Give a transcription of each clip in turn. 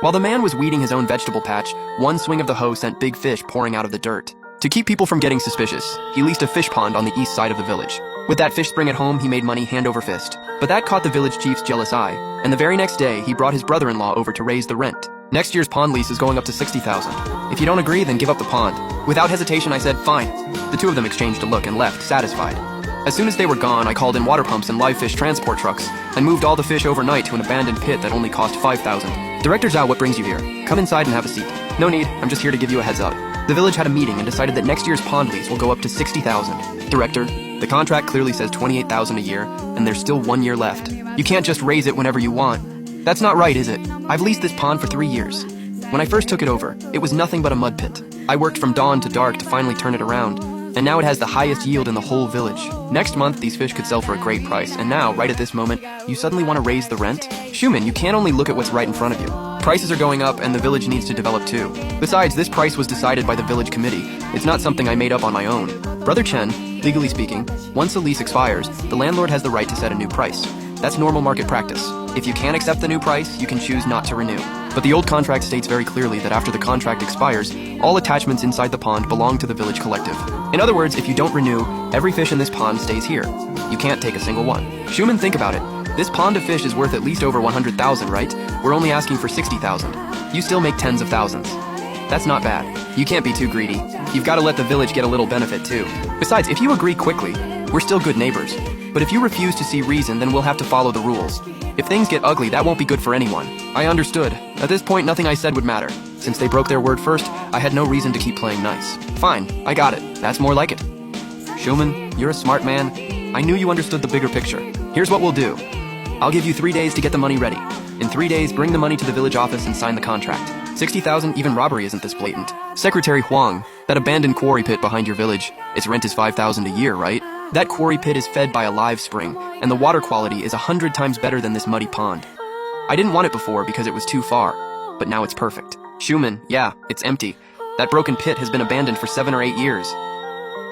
While the man was weeding his own vegetable patch, one swing of the hoe sent big fish pouring out of the dirt. To keep people from getting suspicious, he leased a fish pond on the east side of the village. With that fish spring at home, he made money hand over fist. But that caught the village chief's jealous eye, and the very next day, he brought his brother-in-law over to raise the rent. Next year's pond lease is going up to $60,000. If you don't agree, then give up the pond. Without hesitation, I said, fine. The two of them exchanged a look and left, satisfied. As soon as they were gone, I called in water pumps and live fish transport trucks, and moved all the fish overnight to an abandoned pit that only cost $5,000. Director Zhao, what brings you here? Come inside and have a seat. No need, I'm just here to give you a heads up. The village had a meeting and decided that next year's pond lease will go up to $60,000. Director, the contract clearly says $28,000 a year, and there's still 1 year left. You can't just raise it whenever you want. That's not right, is it? I've leased this pond for 3 years. When I first took it over, it was nothing but a mud pit. I worked from dawn to dark to finally turn it around, and now it has the highest yield in the whole village. Next month, these fish could sell for a great price, and now, right at this moment, you suddenly want to raise the rent? Shuman, you can't only look at what's right in front of you. Prices are going up, and the village needs to develop too. Besides, this price was decided by the village committee. It's not something I made up on my own. Brother Chen, legally speaking, once a lease expires, the landlord has the right to set a new price. That's normal market practice. If you can't accept the new price, you can choose not to renew. But the old contract states very clearly that after the contract expires, all attachments inside the pond belong to the village collective. In other words, if you don't renew, every fish in this pond stays here. You can't take a single one. Shuman, think about it. This pond of fish is worth at least over 100,000, right? We're only asking for 60,000. You still make tens of thousands. That's not bad. You can't be too greedy. You've got to let the village get a little benefit too. Besides, if you agree quickly, we're still good neighbors. But if you refuse to see reason, then we'll have to follow the rules. If things get ugly, that won't be good for anyone. I understood. At this point, nothing I said would matter. Since they broke their word first, I had no reason to keep playing nice. Fine, I got it. That's more like it. Shuman, you're a smart man. I knew you understood the bigger picture. Here's what we'll do. I'll give you 3 days to get the money ready. In 3 days, bring the money to the village office and sign the contract. 60,000, even robbery isn't this blatant. Secretary Huang, that abandoned quarry pit behind your village, its rent is 5,000 a year, right? That quarry pit is fed by a live spring, and the water quality is 100 times better than this muddy pond. I didn't want it before because it was too far, but now it's perfect. Shuman, yeah, it's empty. That broken pit has been abandoned for 7 or 8 years.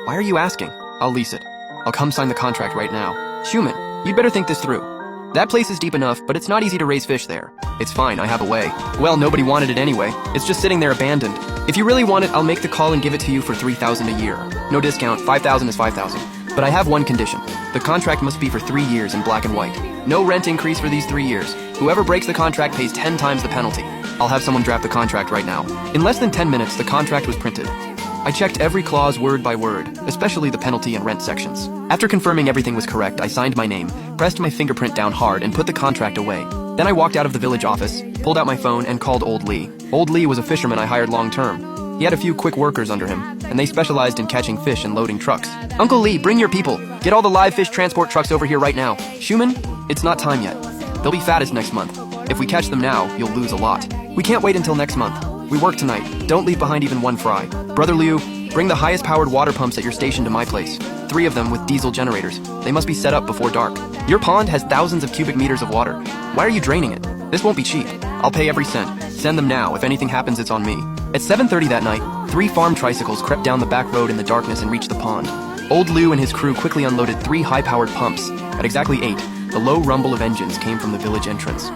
Why are you asking? I'll lease it. I'll come sign the contract right now. Shuman, you'd better think this through. That place is deep enough, but it's not easy to raise fish there. It's fine, I have a way. Well, nobody wanted it anyway. It's just sitting there abandoned. If you really want it, I'll make the call and give it to you for 3,000 a year. No discount, 5,000 is 5,000. But I have one condition. The contract must be for 3 years in black and white. No rent increase for these 3 years. Whoever breaks the contract pays 10 times the penalty. I'll have someone draft the contract right now. In less than 10 minutes, the contract was printed. I checked every clause word by word, especially the penalty and rent sections. After confirming everything was correct, I signed my name, pressed my fingerprint down hard, and put the contract away. Then I walked out of the village office, pulled out my phone, and called Old Lee. Old Lee was a fisherman I hired long-term. He had a few quick workers under him, and they specialized in catching fish and loading trucks. Uncle Lee, bring your people. Get all the live fish transport trucks over here right now. Shuman, it's not time yet. They'll be fattest next month. If we catch them now, you'll lose a lot. We can't wait until next month. We work tonight. Don't leave behind even one fry. Brother Liu, bring the highest powered water pumps at your station to my place. 3 of them with diesel generators. They must be set up before dark. Your pond has thousands of cubic meters of water. Why are you draining it? This won't be cheap. I'll pay every cent. Send them now. If anything happens, it's on me. At 7:30 that night, 3 farm tricycles crept down the back road in the darkness and reached the pond. Old Liu and his crew quickly unloaded 3 high-powered pumps. At exactly 8, the low rumble of engines came from the village entrance.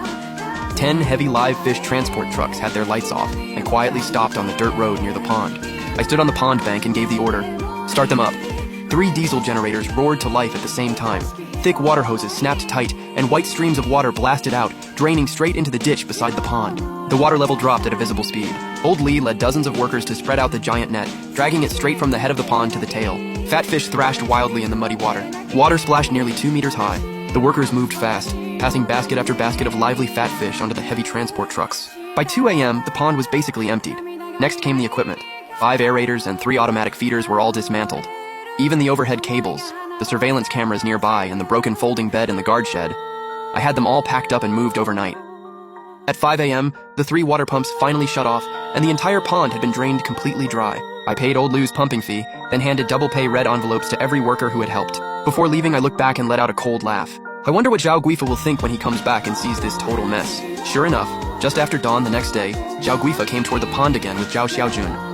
10 heavy live fish transport trucks had their lights off and quietly stopped on the dirt road near the pond. I stood on the pond bank and gave the order, start them up. 3 diesel generators roared to life at the same time. Thick water hoses snapped tight, and white streams of water blasted out, draining straight into the ditch beside the pond. The water level dropped at a visible speed. Old Lee led dozens of workers to spread out the giant net, dragging it straight from the head of the pond to the tail. Fat fish thrashed wildly in the muddy water. Water splashed nearly 2 meters high. The workers moved fast, passing basket after basket of lively fat fish onto the heavy transport trucks. By 2 a.m., the pond was basically emptied. Next came the equipment. 5 aerators and 3 automatic feeders were all dismantled. Even the overhead cables, the surveillance cameras nearby, and the broken folding bed in the guard shed, I had them all packed up and moved overnight. At 5 a.m., the 3 water pumps finally shut off, and the entire pond had been drained completely dry. I paid Old Liu's pumping fee, then handed double-pay red envelopes to every worker who had helped. Before leaving, I looked back and let out a cold laugh. I wonder what Zhao Guifa will think when he comes back and sees this total mess. Sure enough, just after dawn the next day, Zhao Guifa came toward the pond again with Zhao Xiaojun.